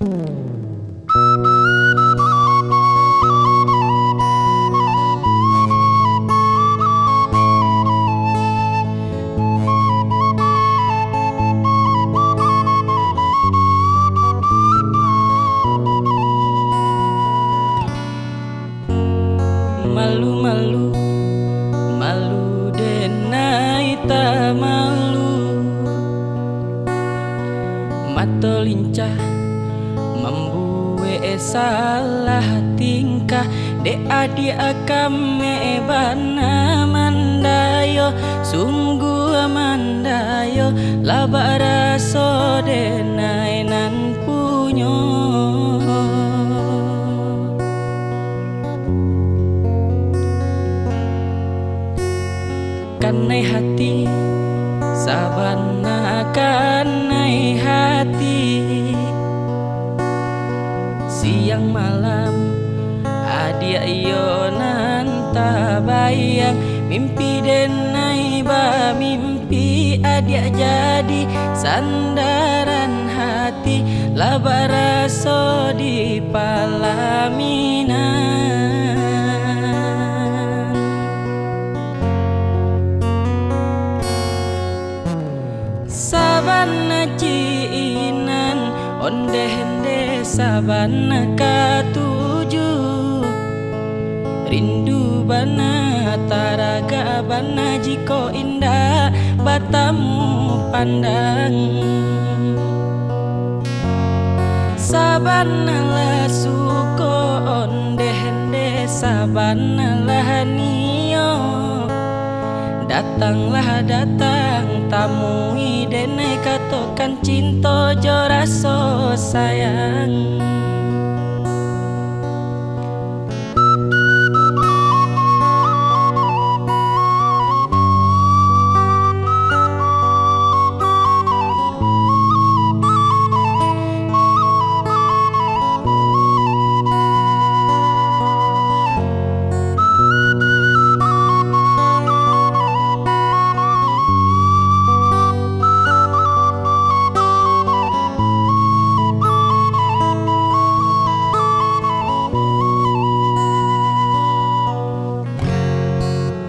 Malu-malu, malu denai tak malu. Mato lincah membuat salah tingkah. De adik kami bana mandayo, sungguh mandayo. Laba raso denai nan punyo. Kanai hati, sabana kanai hati. Siang malam adia iyo nan tabayang. Mimpi denai ba mimpi adia jadi sandaran hati. Laba raso di palaminan. Sabana ciinan onde-hende sabana katuju. Rindu bana taraga bana jiko indah batamu pandang. Sabana lah suko onde-hende sabana lah nio. Datanglah datang tamui denai katokan cinta jo raso sayang.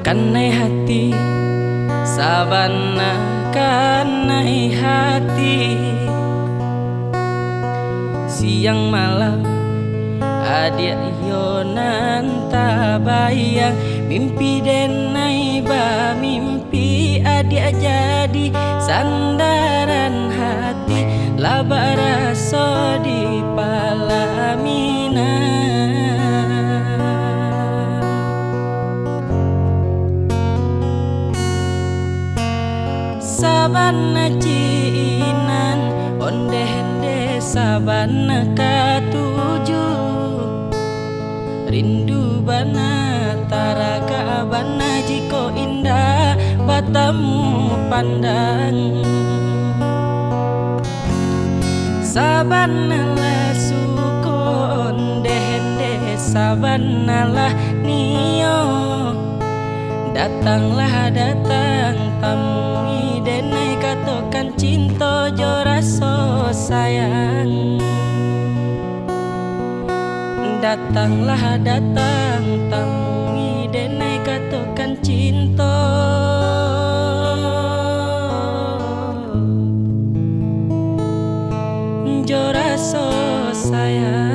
Kanai hati, sabana kanai hati. Siang malam adia iyo nan tabayang. Mimpi denai ba mimpi adia jadi sandaran hati. Laba raso di palaminan. Sabana ciinan onde-hende sabana katuju. Rindu bana taraga bana jiko indah batamu pandang. Sabana lah suko onde-hende sabana lah nio. Datanglah datang tamui denai katokan cinta jo raso sayang. Datanglah datang tamui denai katokan cinta jo raso sayang.